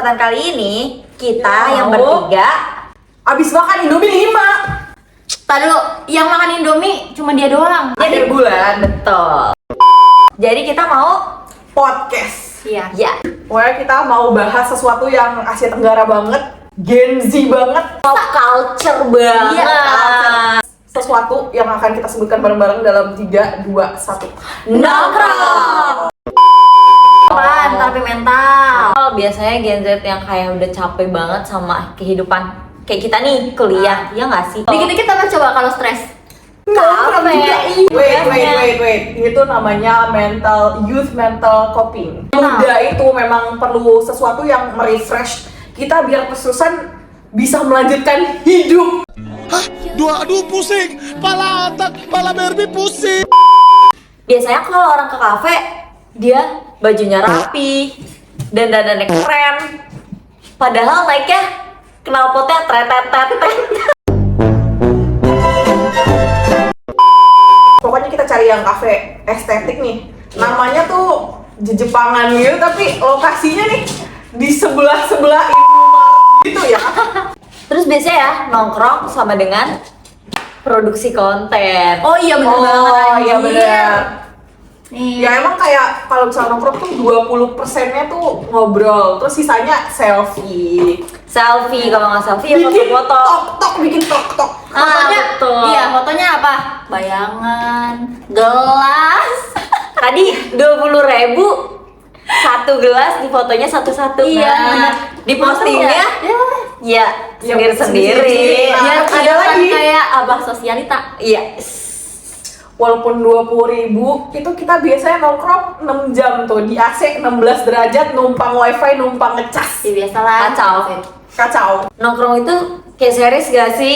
kesempatan kali ini kita yang bertiga abis makan Indomie 5. Tadi yang makan Indomie cuma dia doang. Akhir bulan. betul. Jadi kita mau Podcast. Iya. ya Pokoknya kita mau bahas sesuatu yang Asia Tenggara banget, Gen Z banget, pop culture banget. Iya. sesuatu yang akan kita sebutkan bareng-bareng dalam 3, 2, 1. Nongkrong. Apaan? Terapi mental. Biasanya Gen Z yang kayak udah capek banget sama kehidupan kayak kita nih kuliah, ya nggak sih? Dikit-dikit apa coba kalau stres? Kafe. Wait. Itu namanya youth mental coping. Muda itu memang perlu sesuatu yang merefresh kita biar kesusahan bisa melanjutkan hidup. Hah? Aduh pusing, pala otak, pala Barbie pusing. Biasanya kalau orang ke kafe, dia bajunya rapi dan dandannya keren. Padahal naiknya knalpotnya tretet-tretet. Pokoknya kita cari yang kafe estetik nih. Namanya tuh Jepangan gitu, tapi lokasinya nih di sebelah-sebelah gitu ya. Terus biasanya ya nongkrong sama dengan produksi konten. Oh iya bener banget. Oh iya anjir. benar. Nih. Ya emang kayak kalau misalnya nongkrong tuh 20%-nya tuh ngobrol, terus sisanya selfie. Selfie, kalau nggak selfie ya Bikin foto-foto. tok-tok, bikin tok-tok. Fotonya, betul. iya fotonya apa? Bayangan, gelas. Tadi 20.000 satu gelas, di fotonya satu-satu. Iya. Nah, di postingnya Ya. ya sendiri-sendiri. Nah, Biar ada kelihatan lagi. kayak abah sosialita. Iya. Walaupun 20.000 itu kita biasanya nongkrong 6 jam tuh di AC 16 derajat, numpang wifi, numpang ngecas. Ya biasalah. Kacau. Kacau. Nongkrong itu kayak series gak sih?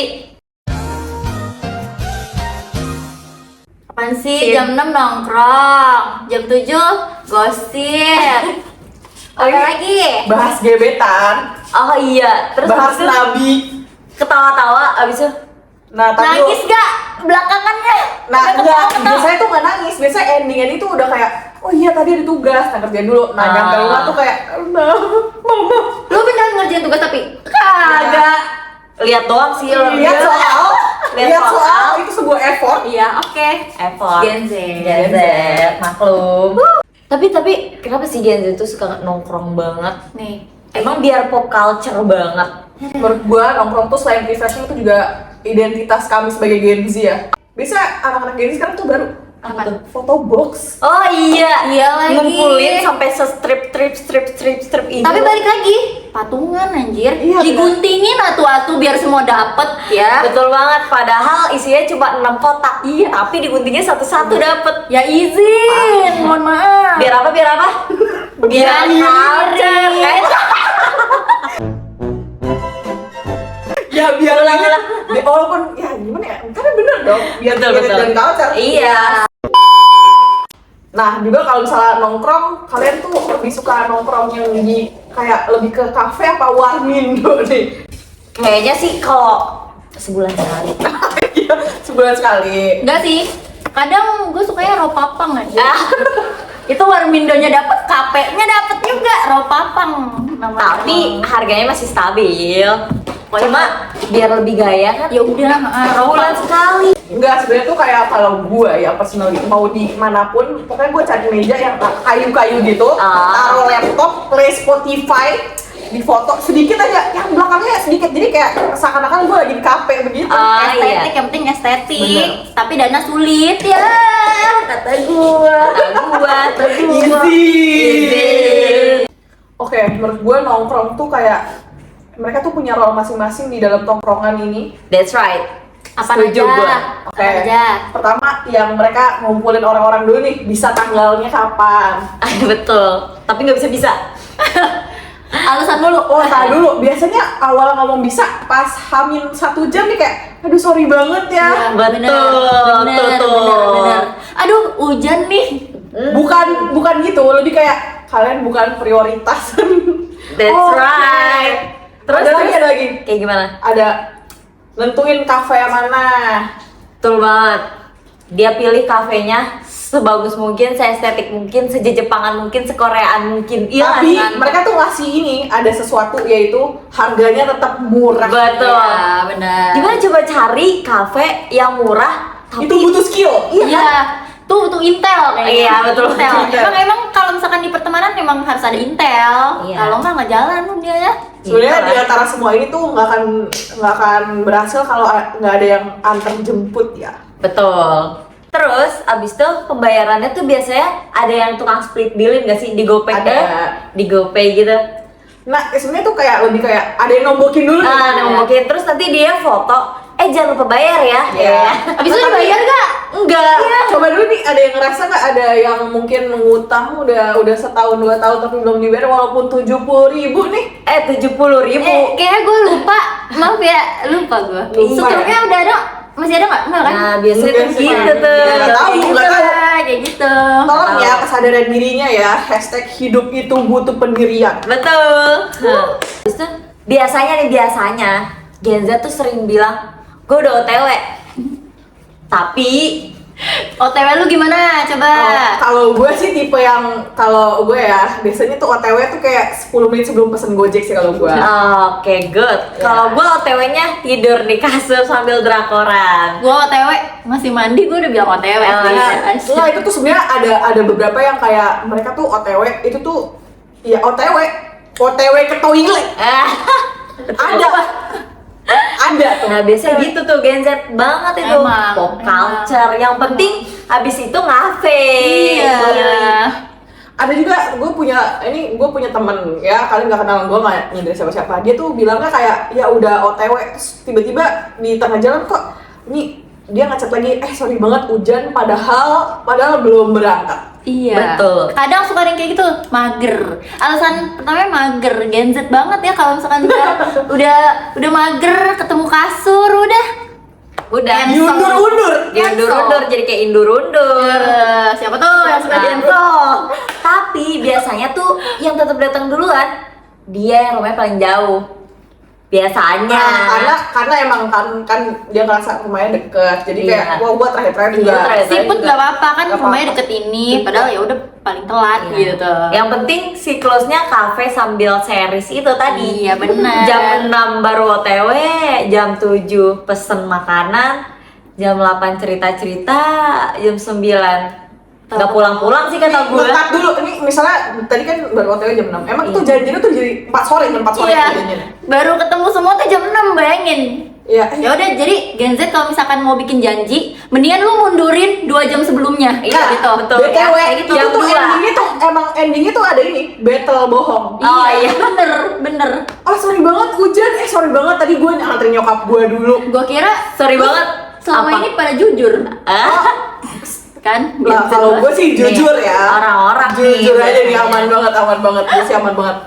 Apaan sih? Jam 6 nongkrong, jam 7 gosip. Apa lagi? Bahas gebetan, Oh iya, terus bahas habis itu nabi. ketawa-tawa abis itu Nah, tapi Nangis gak belakangannya? nah Udah enggak, ketawa-ketawa. biasanya tuh nggak nangis, biasanya ending itu udah kayak oh iya tadi ada tugas, nah kerjain dulu. Nah, nyampe rumah tuh kayak nah, mama. Lu beneran ngerjain tugas tapi? kagak lihat doang sih lo. Lihat soal, Lihat lihat soal. soal itu sebuah effort. Iya, oke. effort. Gen Z. Gen Z, maklum. Tapi kenapa sih Gen Z tuh suka nongkrong banget? Nih. Emang biar pop culture banget. Menurut gua nongkrong tuh selain refreshing itu juga identitas kami sebagai Gen Z ya. Bisa anak-anak Gen Z sekarang tuh baru Apa tuh? foto box. Oh iya, Iya lagi. ngumpulin sampai strip itu. Tapi balik lagi, patungan anjir. Iya, Diguntingin atu-atu biar semua dapet ya. Betul banget, padahal isinya cuma 6 kotak. Iya. Tapi diguntingnya satu-satu dapet. Ya izin, mohon maaf. Biar apa? Biar iri. culture. Ya biar lagi, walaupun ya gimana ya, karena bener dong, biar Betul, biar betul. dan culture. Iya. Nah juga kalau misalnya nongkrong, kalian tuh lebih suka nongkrong yang di kayak lebih ke kafe apa warmindo nih? Kayaknya sih kalau sebulan sekali. Iya, sebulan sekali. Enggak sih. Kadang gue sukanya ropapang aja. Ah. Itu warmindonya dapet, kapenya dapet juga ropapang. Tapi harganya masih stabil. Cuma biar lebih gaya kan. ya udah, Sebulan sekali. Enggak, sebenarnya tuh kayak kalau gue ya personally mau di manapun, pokoknya gue cari meja yang kayu-kayu gitu, taruh laptop, play Spotify, di foto sedikit aja, yang belakangnya sedikit, jadi kayak seakan-akan gue lagi di kafe begitu. estetik, yang penting estetik. Bener. Tapi dana sulit ya. Kata gua. Easy. Oke, menurut gue nongkrong tuh kayak mereka tuh punya role masing-masing di dalam tongkrongan ini. That's right. Apa Setuju aja? gua. Oke. Apa aja? Pertama, yang mereka ngumpulin orang-orang dulu nih, bisa tanggalnya kapan? Betul. Tapi nggak bisa. Alasan dulu. Oh, tar dulu. Biasanya awal ngomong bisa, pas Hamin 1 jam nih kayak, aduh sorry banget ya. Iya, bener. Aduh, hujan nih. Bukan gitu, lebih kayak kalian bukan prioritas. That's Oke. right. Ada lagi. Kayak gimana? Ada nentuin kafe yang mana. Betul banget. Dia pilih kafenya sebagus mungkin, seestetik mungkin, sejepangan mungkin, sekoreaan mungkin. Iya Tapi kan? mereka tuh ngasih ini, ada sesuatu yaitu harganya tetap murah. Betul. Iya, benar. Gimana coba cari kafe yang murah tapi Itu butuh skill. Iya. Tuh Intel kayaknya. Iya, betul. Intel. Intel. Emang kalau misalkan di pertemanan emang harus ada Intel. Iya. Kalau nggak jalan dia ya. Sebenarnya Gitu di lah. antara semua ini tuh nggak akan berhasil kalau nggak ada yang antar jemput ya. Betul. Terus abis itu pembayarannya tuh biasanya ada yang tukang split billin gak sih di GoPay Ada. di GoPay gitu. Nah sebenarnya tuh kayak lebih kayak ada yang nombokin dulu. Ah, mungkin terus nanti dia foto, jangan lupa bayar ya. Iya. Abis itu dibayar nggak? Enggak. Coba dulu nih, ada yang ngerasa nggak ada yang mungkin ngutang udah setahun 2 tahun tapi belum dibayar walaupun 70.000 nih. 70.000. Kayaknya gue lupa. Maaf ya, lupa gue. Lupa Struknya ya? udah ada, masih ada nggak? Enggak kan? Nah, biasanya tuh Enggak sih, gitu tuh. nggak tahu, Kayak nggak gitu tahu. lah, kayak gitu. Tolong ya kesadaran dirinya ya, hashtag hidup itu butuh pendirian. Betul. Terus tuh biasanya Gen Z tuh sering bilang, gue udah OTW. Tapi OTW lu gimana? Coba. Kalau gue sih tipe yang, kalau gue ya biasanya tuh OTW tuh kayak 10 menit sebelum pesen Gojek sih kalau gue. Oke, good. Ya. Kalau gue OTW-nya tidur di kasur sambil drakoran. Gue OTW masih mandi, gue udah bilang OTW. Oh, sih. iya. Nah itu tuh sebenarnya ada beberapa yang kayak mereka tuh OTW itu tuh ya OTW ke toilet ada tuh. Nah biasanya gitu tuh Gen Z banget itu. Emang, Pop emang. culture. Yang penting habis itu ngafe. Iya. Ada juga gue punya temen ya, kalian nggak kenal gue, nggak nyindir siapa-siapa. Dia tuh bilangnya kayak ya udah OTW, terus tiba-tiba di tengah jalan kok ini dia ngechat lagi, sorry banget hujan, padahal belum berangkat. Iya. Betul. Kadang suka ada yang kayak gitu, mager. Alasan pertamanya mager, Gen Z banget ya kalau misalkan udah mager, ketemu kasur, udah Diundur-undur. diundur-undur jadi kayak indur-undur. Siapa tuh yang suka Nah, cancel? Tapi biasanya tuh yang tetap datang duluan dia yang rumahnya paling jauh. Biasanya. Nah, karena emang kan dia ngerasa rumahnya deket, jadi Iya. kayak gua terakhir juga. Iya, terakhir. Siput nggak apa-apa kan, Nggak rumahnya apa-apa. deket ini, padahal ya udah paling telat Iya. gitu. Yang penting siklusnya kafe sambil series itu tadi. Iya, benar. Jam 6 baru OTW, jam 7 pesen makanan, jam 8 cerita-cerita, jam 9 nggak pulang-pulang sih kata gue. Bentar dulu, ini misalnya tadi kan baru OTW jam 6. Emang Iya. tuh janjinya tuh jadi 4 sore, jam 4 sore Iya. janjinya. Baru ketemu semua tuh jam 6, bayangin. Iya. Ya udah, jadi Gen Z kalau misalkan mau bikin janji, mendingan lu mundurin 2 jam sebelumnya. Iya, gitu. betul. BTW, Kayak gitu. itu Jam tuh 2. endingnya tuh ada ini, battle bohong. Oh, iya. bener. Sorry banget hujan, sorry banget tadi gue nganterin nyokap gue dulu. Gua kira Sorry lu banget. selama Apa? ini pada jujur, kan? Nah, Gen Z kalau gua. gue sih jujur Nih, ya. orang-orang jujur nih, aja nih, biasanya. aman banget, gue sih aman banget.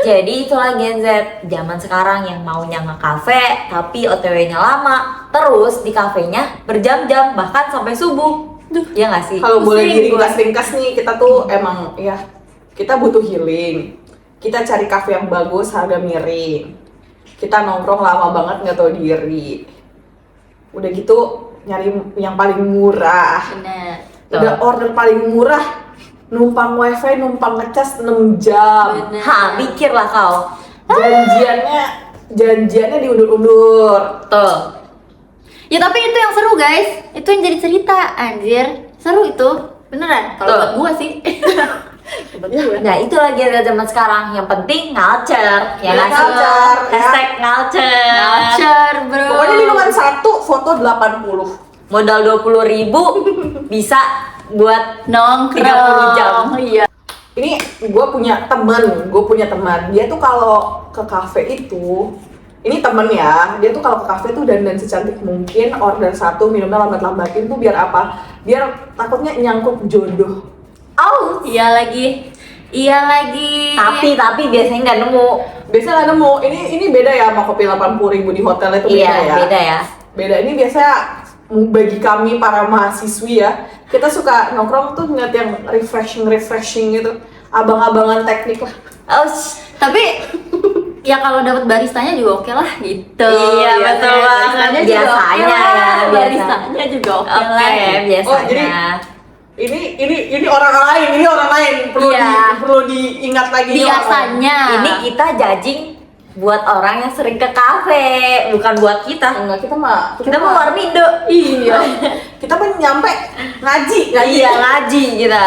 Jadi itulah Gen Z zaman sekarang yang maunya nge-cafe tapi OTW-nya lama. Terus di kafenya berjam-jam bahkan sampai subuh. Ya nggak sih? Kalau boleh Pusing gua. diringkas-ringkas nih, kita tuh emang ya kita butuh healing. Kita cari kafe yang bagus, harga miring. Kita nongkrong lama banget nggak tahu diri. Udah gitu nyari yang paling murah. Bener. Udah order paling murah, numpang wifi, numpang ngecas 6 jam. Bener. Mikirlah kau. Janjiannya diundur-undur. Tuh. Ya tapi itu yang seru guys, itu yang jadi cerita, anjir. Seru itu, beneran. Kalau Tuh. buat gua sih. Nah itulah Gen Z zaman sekarang. Yang penting culture. Ya nggak sih? Culture, ya. Hashtag culture. Culture, bro. Pokoknya minuman 1, foto 80. Modal 20.000 bisa buat nongkrong. 30 jam. Iya. Ini gue punya teman, dia tuh kalau ke kafe itu, ini temen ya, dia tuh kalau ke kafe tuh dandan secantik mungkin, order 1, minumnya lambat-lambatin tuh biar apa? Biar takutnya nyangkut jodoh. Oh. Iya lagi. Tapi biasanya nggak nemu. Biasanya nggak nemu, ini beda ya sama kopi 80.000 di hotel itu beda Iya, ya. beda ya. Beda, ini biasanya bagi kami para mahasiswi ya, kita suka nongkrong tuh ngeliat yang refreshing gitu, abang-abangan teknik lah. Oh, Tapi ya kalau dapat baristanya juga oke lah gitu. Iya, betul banget. Baristanya juga Biasanya oke lah. ya, biasa. Baristanya juga oke lah. oke, biasanya. Oh, jadi ini orang lain perlu Iya. perlu diingat lagi ini orang lain. Biasanya. Ini kita judging buat orang yang sering ke kafe, bukan buat kita. Enggak, kita mah Warmindo. iya. Kita mah nyampe ngaji. Iya, ngaji kita.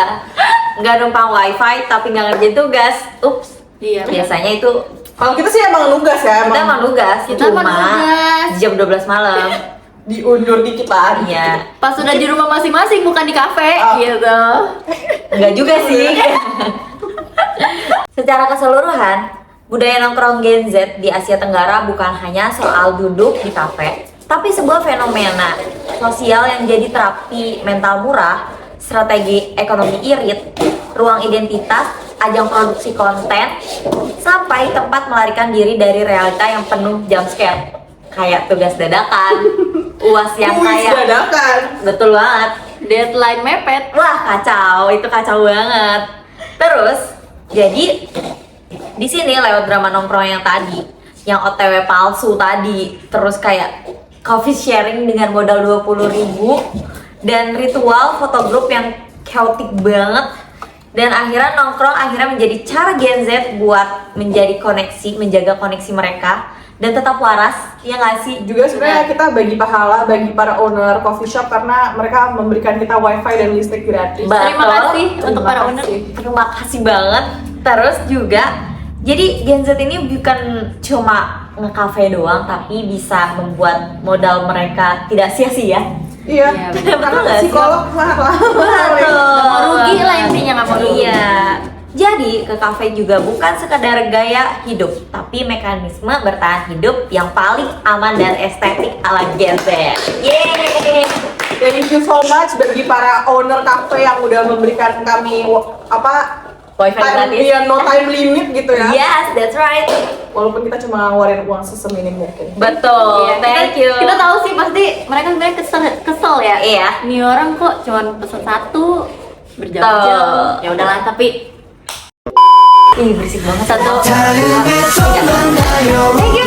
Nggak numpang wifi tapi nggak ngerjain tugas. Ups. Iya. Biasanya itu Kalau kita sih emang nugas ya, kita emang nugas. Kita emang Cuma nugas. jam 12 malam. diundur dikit lah. Iya. Pas sudah di rumah masing-masing bukan di kafe Oh. gitu. Enggak juga sih. Secara keseluruhan, budaya nongkrong Gen Z di Asia Tenggara bukan hanya soal duduk di kafe, tapi sebuah fenomena sosial yang jadi terapi mental murah, strategi ekonomi irit, ruang identitas, ajang produksi konten, sampai tempat melarikan diri dari realita yang penuh jump scare. Kayak tugas dadakan, UAS yang Kuis kayak dadakan. betul banget. Deadline mepet. Wah, kacau, itu kacau banget. Terus, jadi di sini lewat drama nongkrong yang tadi, yang OTW palsu tadi, terus kayak coffee sharing dengan modal 20.000 dan ritual foto grup yang chaotic banget, dan akhirnya nongkrong menjadi cara Gen Z buat menjadi koneksi, menjaga koneksi mereka dan tetap waras, ya nggak sih? Juga sebenarnya kita bagi pahala bagi para owner coffee shop karena mereka memberikan kita wifi dan listrik gratis. Terima kasih Terima untuk para owner. kasih. Terima kasih banget. Terus juga, jadi Gen Z ini bukan cuma nge-cafe doang, tapi bisa membuat modal mereka tidak sia-sia. Iya, Iya, bener. karena Betul nggak sih? psikolog mahal. Nggak mau rugi lah intinya, nggak mau rugi. Iya. Jadi ke kafe juga bukan sekadar gaya hidup, tapi mekanisme bertahan hidup yang paling aman dan estetik ala Gen Z. Yeay. Thank you so much bagi para owner cafe yang udah memberikan kami Wifi gratis. Iya, no time limit gitu ya. Yes, that's right. Walaupun kita cuma ngeluarin uang seseminim mungkin. Betul. Iya, Thank you. Kita tahu sih pasti mereka sebenarnya kesel ya. Iya. Ini orang kok cuma pesan satu Betul. berjam-jam. Ya udahlah, tapi Ih, berisik banget. satu. Thank you